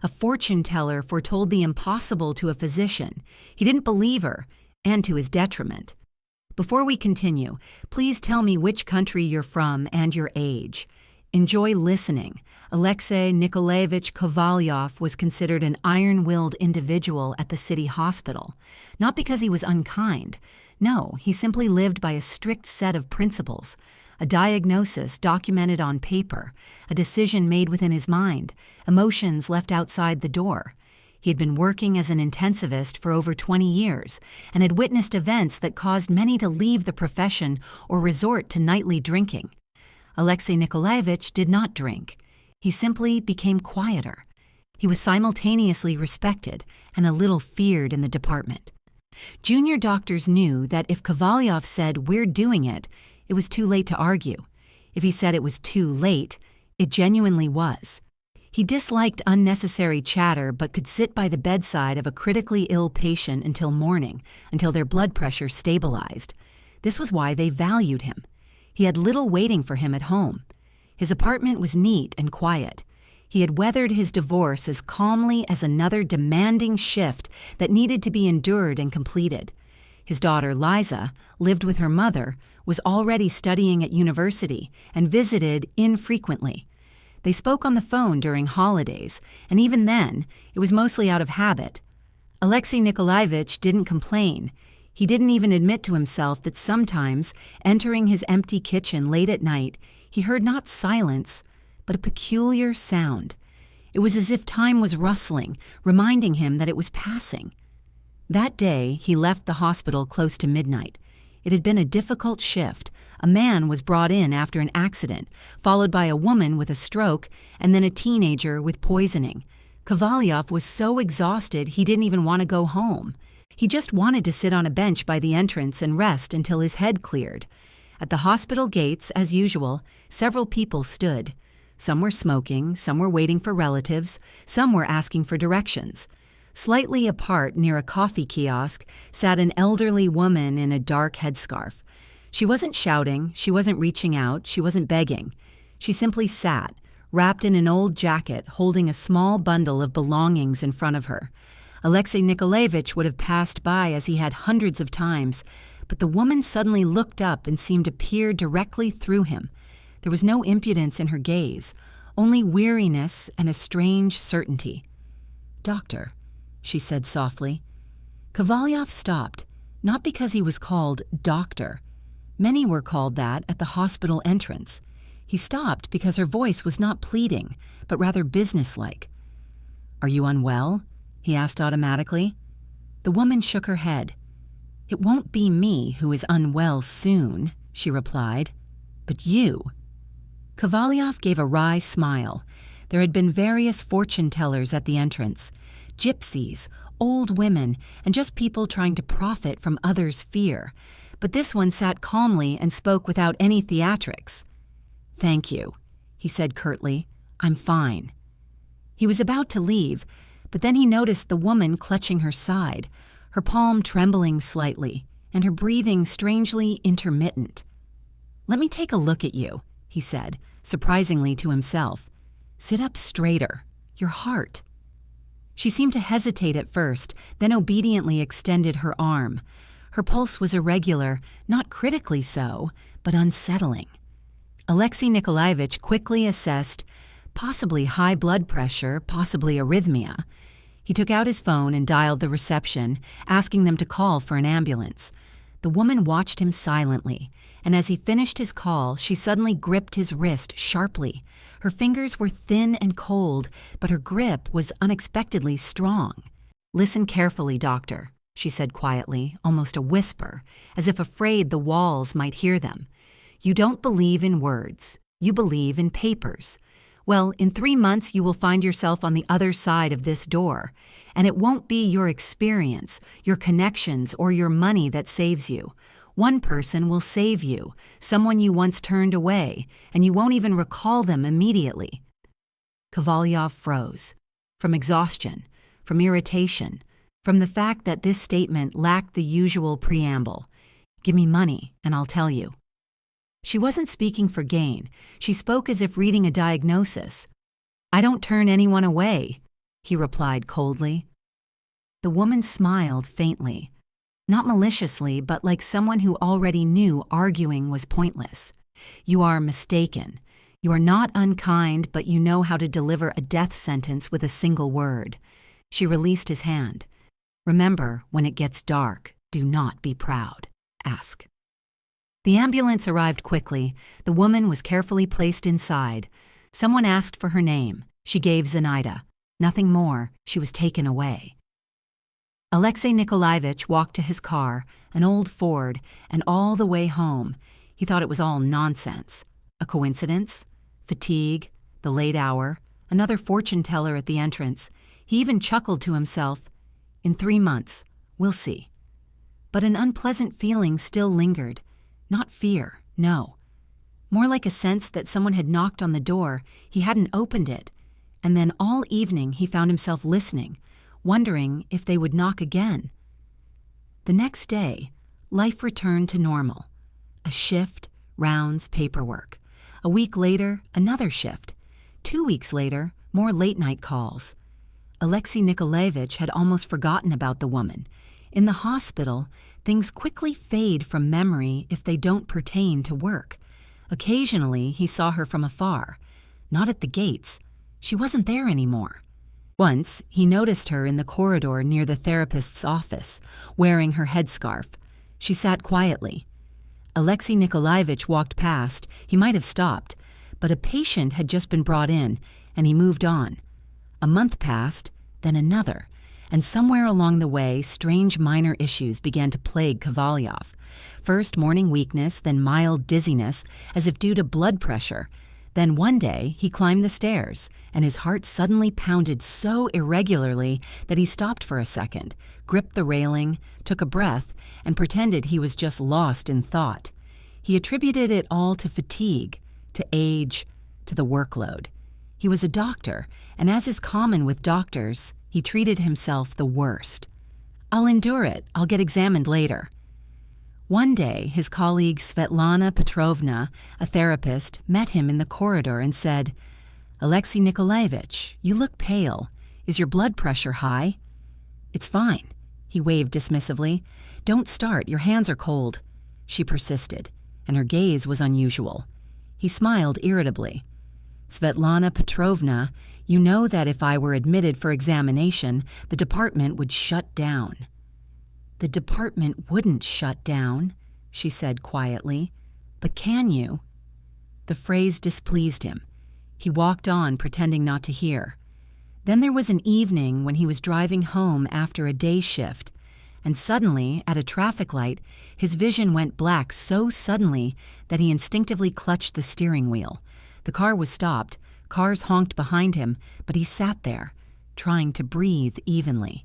A fortune teller foretold the impossible to a physician. He didn't believe her, and to his detriment. Before we continue, please tell me which country you're from and your age. Enjoy listening. Alexei Nikolaevich Kovalyov was considered an iron-willed individual at the city hospital, not because he was unkind. No, he simply lived by a strict set of principles, a diagnosis documented on paper, a decision made within his mind, emotions left outside the door. He had been working as an intensivist for over 20 years and had witnessed events that caused many to leave the profession or resort to nightly drinking. Alexei Nikolaevich did not drink. He simply became quieter. He was simultaneously respected and a little feared in the department. Junior doctors knew that if Kovalyov said, "We're doing it," it was too late to argue. If he said it was too late, it genuinely was. He disliked unnecessary chatter but could sit by the bedside of a critically ill patient until morning, until their blood pressure stabilized. This was why they valued him. He had little waiting for him at home. His apartment was neat and quiet. He had weathered his divorce as calmly as another demanding shift that needed to be endured and completed. His daughter, Liza, lived with her mother, was already studying at university, and visited infrequently. They spoke on the phone during holidays, and even then, it was mostly out of habit. Alexei Nikolaevich didn't complain. He didn't even admit to himself that sometimes, entering his empty kitchen late at night, he heard not silence, but a peculiar sound. It was as if time was rustling, reminding him that it was passing. That day, he left the hospital close to midnight. It had been a difficult shift. A man was brought in after an accident, followed by a woman with a stroke, and then a teenager with poisoning. Kovalyov was so exhausted he didn't even want to go home. He just wanted to sit on a bench by the entrance and rest until his head cleared. At the hospital gates, as usual, several people stood. Some were smoking, some were waiting for relatives, some were asking for directions. Slightly apart near a coffee kiosk sat an elderly woman in a dark headscarf. She wasn't shouting, she wasn't reaching out, she wasn't begging. She simply sat, wrapped in an old jacket, holding a small bundle of belongings in front of her. Alexei Nikolaevich would have passed by as he had hundreds of times, but the woman suddenly looked up and seemed to peer directly through him. There was no impudence in her gaze, only weariness and a strange certainty. "Doctor," she said softly. Kovalyov stopped, not because he was called doctor. Many were called that at the hospital entrance. He stopped because her voice was not pleading, but rather businesslike. "Are you unwell?" he asked automatically. The woman shook her head. "It won't be me who is unwell soon," she replied, "but you." Kovalyov gave a wry smile. There had been various fortune tellers at the entrance. Gypsies, old women, and just people trying to profit from others' fear. But this one sat calmly and spoke without any theatrics. "Thank you," he said curtly. "I'm fine." He was about to leave, but then he noticed the woman clutching her side, her palm trembling slightly, and her breathing strangely intermittent. "Let me take a look at you," he said, surprisingly to himself. "Sit up straighter. Your heart." She seemed to hesitate at first, then obediently extended her arm. Her pulse was irregular, not critically so, but unsettling. Alexei Nikolaevich quickly assessed possibly high blood pressure, possibly arrhythmia. He took out his phone and dialed the reception, asking them to call for an ambulance. The woman watched him silently, and as he finished his call, she suddenly gripped his wrist sharply. Her fingers were thin and cold, but her grip was unexpectedly strong. "Listen carefully, doctor," she said quietly, almost a whisper, as if afraid the walls might hear them. "You don't believe in words. You believe in papers. Well, in 3 months you will find yourself on the other side of this door, and it won't be your experience, your connections, or your money that saves you. One person will save you, someone you once turned away, and you won't even recall them immediately." Kovalyov froze. From exhaustion, from irritation, from the fact that this statement lacked the usual preamble. "Give me money, and I'll tell you." She wasn't speaking for gain. She spoke as if reading a diagnosis. "I don't turn anyone away." he replied coldly. The woman smiled faintly, not maliciously, but like someone who already knew arguing was pointless. You are mistaken. You are not unkind, but you know how to deliver a death sentence with a single word. She released his hand. Remember, when it gets dark, do not be proud. Ask. The ambulance arrived quickly. The woman was carefully placed inside. Someone asked for her name. She gave Zenaida. Nothing more. She was taken away. Alexei Nikolaevich walked to his car, an old Ford, and all the way home, he thought it was all nonsense. A coincidence? Fatigue? The late hour? Another fortune teller at the entrance? He even chuckled to himself. In 3 months, we'll see. But an unpleasant feeling still lingered. Not fear, no. More like a sense that someone had knocked on the door, he hadn't opened it, and then all evening he found himself listening, wondering if they would knock again. The next day, life returned to normal. A shift, rounds, paperwork. A week later, another shift. 2 weeks later, more late-night calls. Alexei Nikolaevich had almost forgotten about the woman. In the hospital, things quickly fade from memory if they don't pertain to work. Occasionally, he saw her from afar. Not at the gates. She wasn't there anymore. Once, he noticed her in the corridor near the therapist's office, wearing her headscarf. She sat quietly. Alexei Nikolaevich walked past. He might have stopped, but a patient had just been brought in, and he moved on. A month passed, then another, and somewhere along the way, strange minor issues began to plague Kovalyov. First morning weakness, then mild dizziness, as if due to blood pressure. Then one day, he climbed the stairs, and his heart suddenly pounded so irregularly that he stopped for a second, gripped the railing, took a breath, and pretended he was just lost in thought. He attributed it all to fatigue, to age, to the workload. He was a doctor, and as is common with doctors, he treated himself the worst. I'll endure it. I'll get examined later. One day, his colleague Svetlana Petrovna, a therapist, met him in the corridor and said, "Alexei Nikolaevich, you look pale. Is your blood pressure high?" "It's fine," he waved dismissively. "Don't start. Your hands are cold." She persisted, and her gaze was unusual. He smiled irritably. "Svetlana Petrovna, you know that if I were admitted for examination, the department would shut down." "The department wouldn't shut down," she said quietly. "But can you?" The phrase displeased him. He walked on, pretending not to hear. Then there was an evening when he was driving home after a day shift, and suddenly, at a traffic light, his vision went black so suddenly that he instinctively clutched the steering wheel. The car was stopped, cars honked behind him, but he sat there, trying to breathe evenly.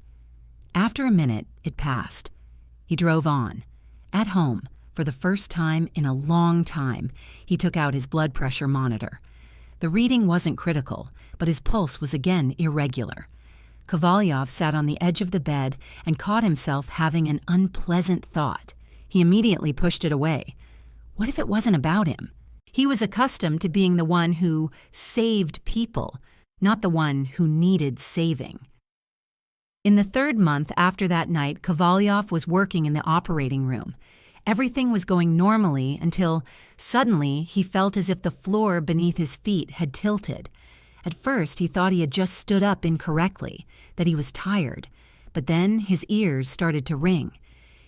After a minute, it passed. He drove on. At home, for the first time in a long time, he took out his blood pressure monitor. The reading wasn't critical, but his pulse was again irregular. Kovalyov sat on the edge of the bed and caught himself having an unpleasant thought. He immediately pushed it away. What if it wasn't about him? He was accustomed to being the one who saved people, not the one who needed saving. In the 3rd month after that night, Kovalyov was working in the operating room. Everything was going normally until, suddenly, he felt as if the floor beneath his feet had tilted. At first, he thought he had just stood up incorrectly, that he was tired, but then his ears started to ring.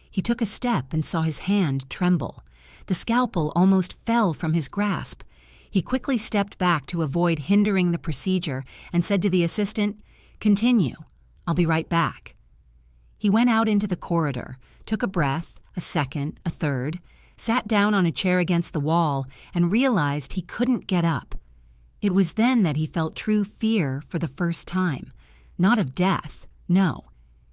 He took a step and saw his hand tremble. The scalpel almost fell from his grasp. He quickly stepped back to avoid hindering the procedure and said to the assistant, "Continue. I'll be right back." He went out into the corridor, took a breath, a second, a third, sat down on a chair against the wall, and realized he couldn't get up. It was then that he felt true fear for the first time. Not of death, no.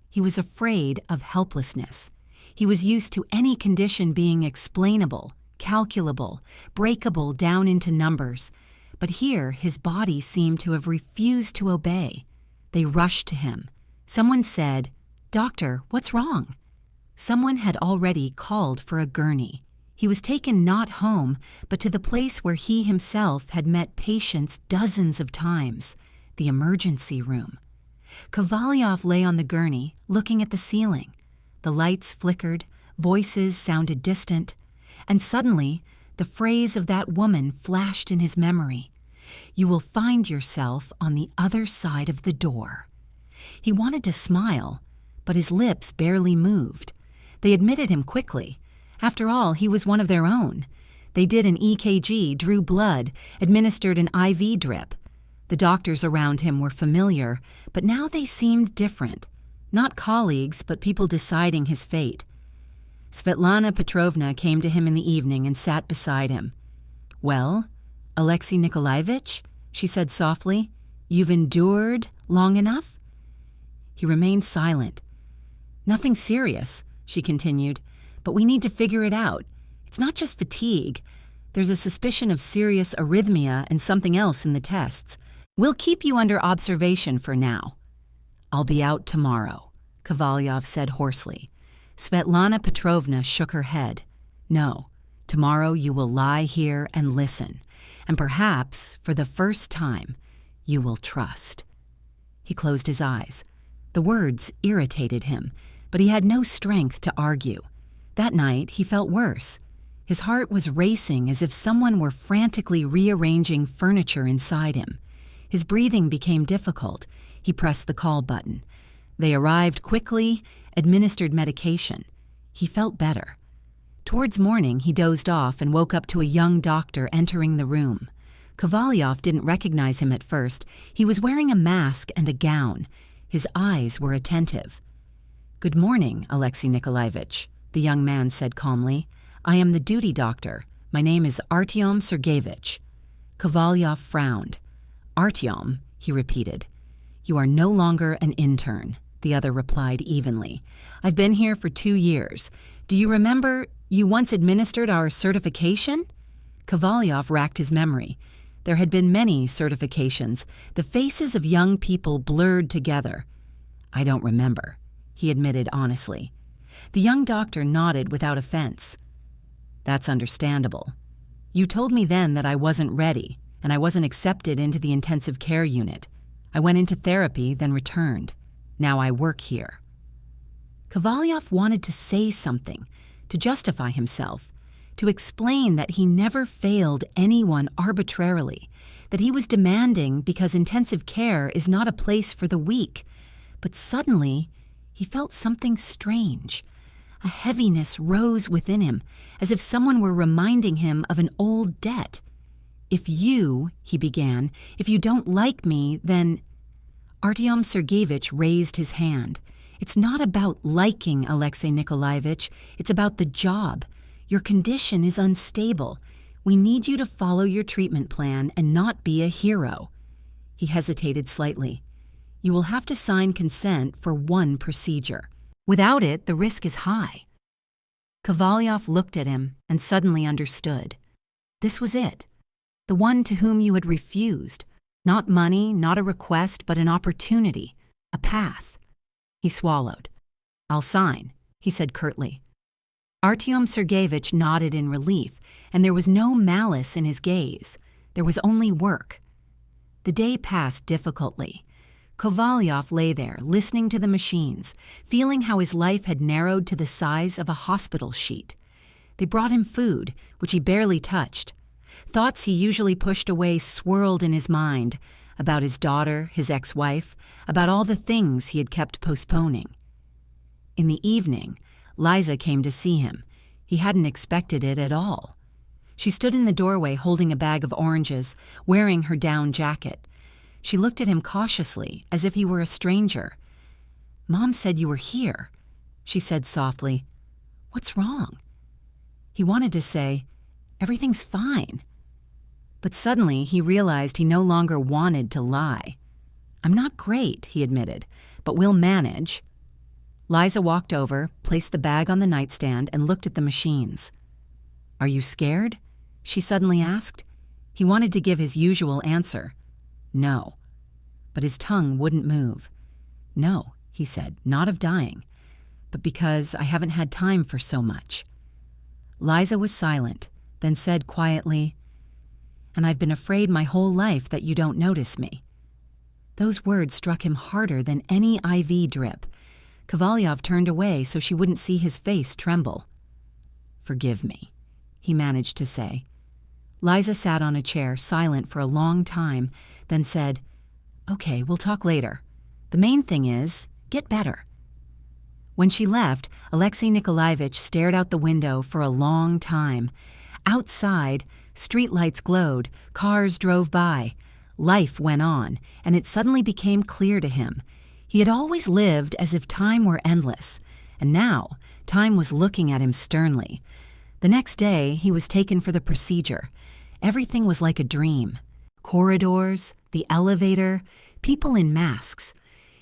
He was afraid of helplessness. He was used to any condition being explainable, calculable, breakable down into numbers. But here his body seemed to have refused to obey. They rushed to him. Someone said, "Doctor, what's wrong?" Someone had already called for a gurney. He was taken not home, but to the place where he himself had met patients dozens of times, the emergency room. Kovalyov lay on the gurney, looking at the ceiling. The lights flickered, voices sounded distant, and suddenly the phrase of that woman flashed in his memory. "You will find yourself on the other side of the door." He wanted to smile, but his lips barely moved. They admitted him quickly. After all, he was one of their own. They did an EKG, drew blood, administered an IV drip. The doctors around him were familiar, but now they seemed different. Not colleagues, but people deciding his fate. Svetlana Petrovna came to him in the evening and sat beside him. "Well, Alexei Nikolaevich," she said softly, "you've endured long enough?" He remained silent. "Nothing serious," she continued, "but we need to figure it out. It's not just fatigue. There's a suspicion of serious arrhythmia and something else in the tests. We'll keep you under observation for now." "I'll be out tomorrow," Kovalyov said hoarsely. Svetlana Petrovna shook her head. "No, tomorrow you will lie here and listen, and perhaps, for the first time, you will trust." He closed his eyes. The words irritated him, but he had no strength to argue. That night he felt worse. His heart was racing as if someone were frantically rearranging furniture inside him. His breathing became difficult. He pressed the call button. They arrived quickly, administered medication. He felt better. Towards morning, he dozed off and woke up to a young doctor entering the room. Kovalyov didn't recognize him at first. He was wearing a mask and a gown. His eyes were attentive. "Good morning, Alexei Nikolaevich," the young man said calmly. "I am the duty doctor. My name is Artyom Sergeyevich." Kovalyov frowned. "Artyom," he repeated. "You are no longer an intern," the other replied evenly. "I've been here for 2 years. Do you remember you once administered our certification?" Kovalyov racked his memory. There had been many certifications. The faces of young people blurred together. "I don't remember," he admitted honestly. The young doctor nodded without offense. "That's understandable. You told me then that I wasn't ready, and I wasn't accepted into the intensive care unit. I went into therapy, then returned. Now I work here." Kovalyov wanted to say something, to justify himself, to explain that he never failed anyone arbitrarily, that he was demanding because intensive care is not a place for the weak. But suddenly, he felt something strange. A heaviness rose within him, as if someone were reminding him of an old debt. "If you," he began, "if you don't like me, then—" Artyom Sergeyevich raised his hand. "It's not about liking Alexei Nikolaevich. It's about the job. Your condition is unstable. We need you to follow your treatment plan and not be a hero." He hesitated slightly. "You will have to sign consent for one procedure. Without it, the risk is high." Kovalyov looked at him and suddenly understood. This was it. The one to whom you had refused. Not money, not a request, but an opportunity, a path. He swallowed. "I'll sign," he said curtly. Artyom Sergeyevich nodded in relief, and there was no malice in his gaze. There was only work. The day passed difficultly. Kovalyov lay there, listening to the machines, feeling how his life had narrowed to the size of a hospital sheet. They brought him food, which he barely touched. Thoughts he usually pushed away swirled in his mind, about his daughter, his ex-wife, about all the things he had kept postponing. In the evening, Liza came to see him. He hadn't expected it at all. She stood in the doorway holding a bag of oranges, wearing her down jacket. She looked at him cautiously, as if he were a stranger. "Mom said you were here," she said softly. "What's wrong?" He wanted to say, "Everything's fine." But suddenly he realized he no longer wanted to lie. "I'm not great," he admitted, "but we'll manage." Liza walked over, placed the bag on the nightstand, and looked at the machines. "Are you scared?" she suddenly asked. He wanted to give his usual answer. "No." But his tongue wouldn't move. "No," he said, "not of dying, but because I haven't had time for so much." Liza was silent, then said quietly, "And I've been afraid my whole life that you don't notice me." Those words struck him harder than any IV drip. Kovalyov turned away so she wouldn't see his face tremble. "Forgive me," he managed to say. Liza sat on a chair, silent for a long time, then said, "Okay, we'll talk later. The main thing is, get better." When she left, Alexei Nikolaevich stared out the window for a long time. Outside, streetlights glowed, cars drove by. Life went on, and it suddenly became clear to him. He had always lived as if time were endless, and now time was looking at him sternly. The next day, he was taken for the procedure. Everything was like a dream. Corridors, the elevator, people in masks.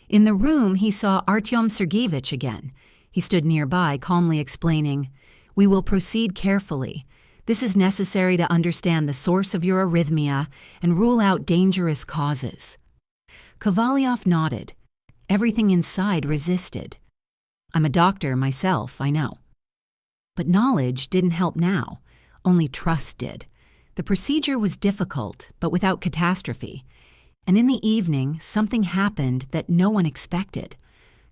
In the room, he saw Artyom Sergeyevich again. He stood nearby, calmly explaining, "We will proceed carefully. This is necessary to understand the source of your arrhythmia and rule out dangerous causes." Kovalyov nodded. Everything inside resisted. "I'm a doctor myself, I know." But knowledge didn't help now. Only trust did. The procedure was difficult, but without catastrophe. And in the evening, something happened that no one expected.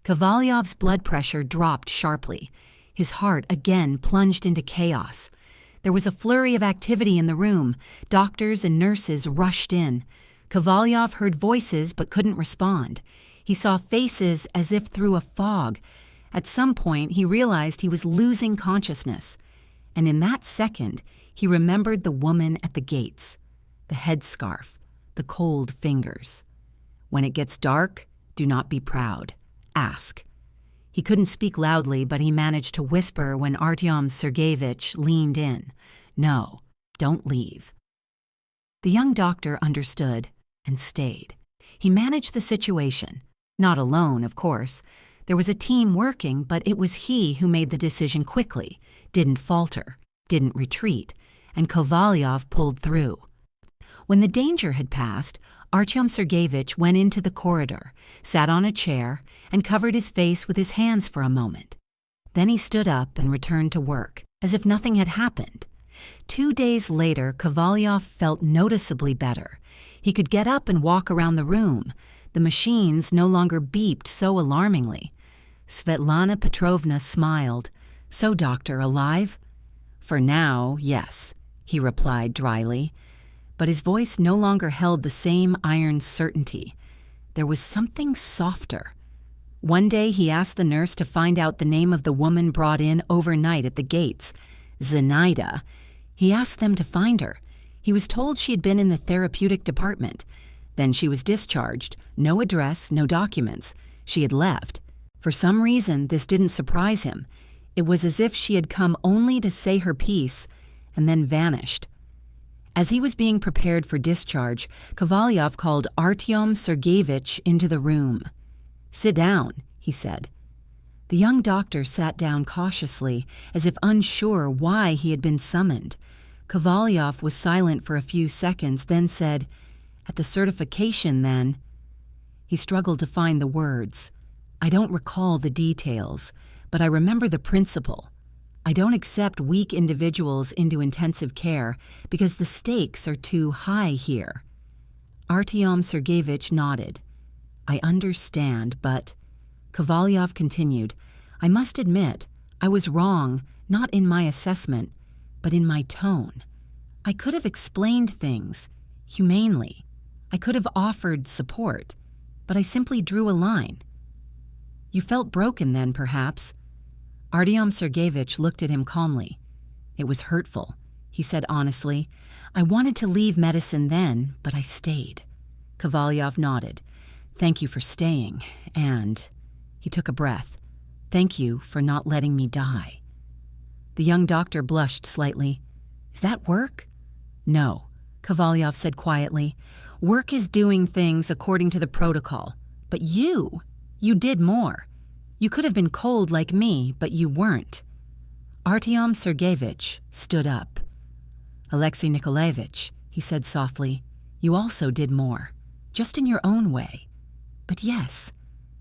Kovalyov's blood pressure dropped sharply. His heart again plunged into chaos. There was a flurry of activity in the room. Doctors and nurses rushed in. Kovalyov heard voices but couldn't respond. He saw faces as if through a fog. At some point, he realized he was losing consciousness. And in that second, he remembered the woman at the gates, the headscarf, the cold fingers. "When it gets dark, do not be proud. Ask." He couldn't speak loudly, but he managed to whisper when Artyom Sergeyevich leaned in. "No, don't leave." The young doctor understood and stayed. He managed the situation. Not alone, of course. There was a team working, but it was he who made the decision quickly, didn't falter, didn't retreat, and Kovalyov pulled through. When the danger had passed, Artyom Sergeyevich went into the corridor, sat on a chair, and covered his face with his hands for a moment. Then he stood up and returned to work, as if nothing had happened. 2 days later, Kovalyov felt noticeably better. He could get up and walk around the room. The machines no longer beeped so alarmingly. Svetlana Petrovna smiled. "So, doctor, alive?" "For now, yes," he replied dryly. But his voice no longer held the same iron certainty. There was something softer. One day he asked the nurse to find out the name of the woman brought in overnight at the gates. Zenaida. He asked them to find her. He was told she had been in the therapeutic department. Then she was discharged. No address, no documents. She had left. For some reason, this didn't surprise him. It was as if she had come only to say her piece and then vanished. As he was being prepared for discharge, Kovalyov called Artyom Sergeyevich into the room. "Sit down," he said. The young doctor sat down cautiously, as if unsure why he had been summoned. Kovalyov was silent for a few seconds, then said, "At the certification, then." He struggled to find the words. "I don't recall the details, but I remember the principle. I don't accept weak individuals into intensive care because the stakes are too high here." Artyom Sergeyevich nodded. "I understand, but..." Kovalyov continued, "I must admit, I was wrong, not in my assessment, but in my tone. I could have explained things, humanely. I could have offered support, but I simply drew a line." "You felt broken then, perhaps?" Artyom Sergeyevich looked at him calmly. "It was hurtful," he said honestly. "I wanted to leave medicine then, but I stayed." Kovalyov nodded. "Thank you for staying, and..." He took a breath. "Thank you for not letting me die." The young doctor blushed slightly. "Is that work?" "No," Kovalyov said quietly. "Work is doing things according to the protocol. But you did more. You could have been cold like me, but you weren't." Artyom Sergeyevich stood up. "Alexei Nikolaevich," he said softly, "you also did more, just in your own way. But yes,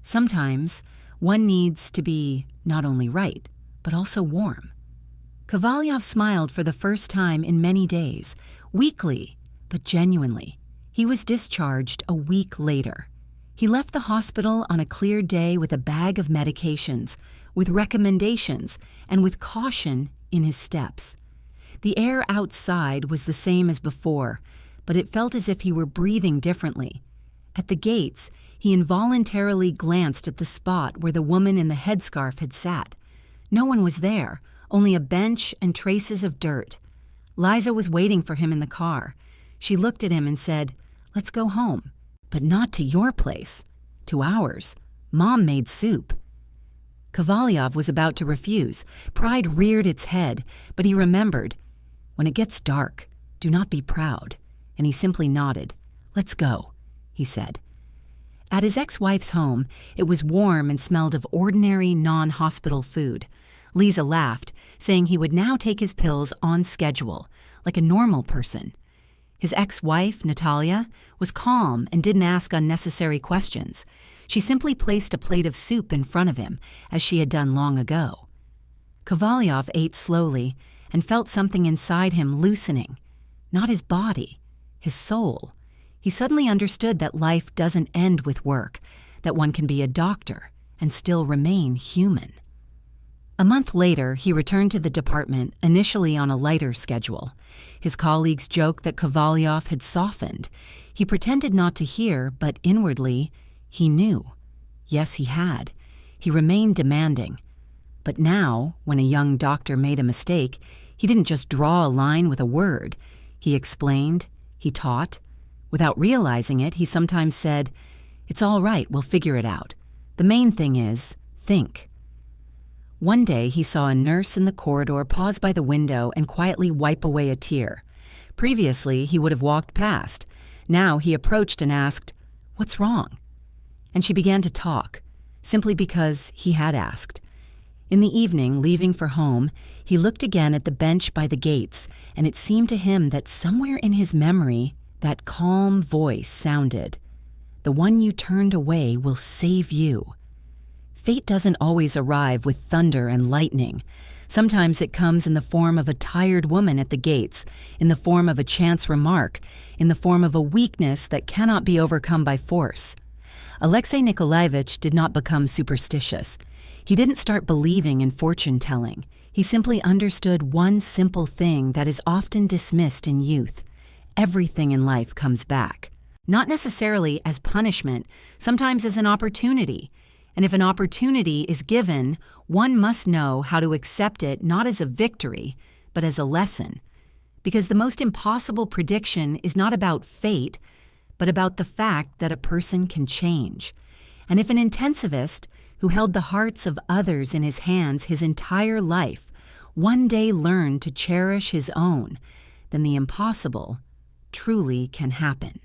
sometimes one needs to be not only right, but also warm." Kovalyov smiled for the first time in many days, weakly, but genuinely. He was discharged a week later. He left the hospital on a clear day with a bag of medications, with recommendations, and with caution in his steps. The air outside was the same as before, but it felt as if he were breathing differently. At the gates, he involuntarily glanced at the spot where the woman in the headscarf had sat. No one was there, only a bench and traces of dirt. Liza was waiting for him in the car. She looked at him and said, "Let's go home." "But not to your place. To ours. Mom made soup." Kovalyov was about to refuse. Pride reared its head, but he remembered, "When it gets dark, do not be proud." And he simply nodded. "Let's go," he said. At his ex-wife's home, it was warm and smelled of ordinary, non-hospital food. Liza laughed, saying he would now take his pills on schedule, like a normal person. His ex-wife, Natalia, was calm and didn't ask unnecessary questions. She simply placed a plate of soup in front of him, as she had done long ago. Kovalyov ate slowly and felt something inside him loosening. Not his body, his soul. He suddenly understood that life doesn't end with work, that one can be a doctor and still remain human. A month later, he returned to the department, initially on a lighter schedule. His colleagues joked that Kovalyov had softened. He pretended not to hear, but inwardly, he knew. Yes, he had. He remained demanding. But now, when a young doctor made a mistake, he didn't just draw a line with a word. He explained, he taught. Without realizing it, he sometimes said, "It's all right, we'll figure it out. The main thing is, think." One day he saw a nurse in the corridor pause by the window and quietly wipe away a tear. Previously, he would have walked past. Now he approached and asked, "What's wrong?" And she began to talk, simply because he had asked. In the evening, leaving for home, he looked again at the bench by the gates, and it seemed to him that somewhere in his memory, that calm voice sounded, "The one you turned away will save you." Fate doesn't always arrive with thunder and lightning. Sometimes it comes in the form of a tired woman at the gates, in the form of a chance remark, in the form of a weakness that cannot be overcome by force. Alexei Nikolaevich did not become superstitious. He didn't start believing in fortune-telling. He simply understood one simple thing that is often dismissed in youth. Everything in life comes back. Not necessarily as punishment, sometimes as an opportunity. And if an opportunity is given, one must know how to accept it not as a victory, but as a lesson. Because the most impossible prediction is not about fate, but about the fact that a person can change. And if an intensivist, who held the hearts of others in his hands his entire life, one day learned to cherish his own, then the impossible truly can happen.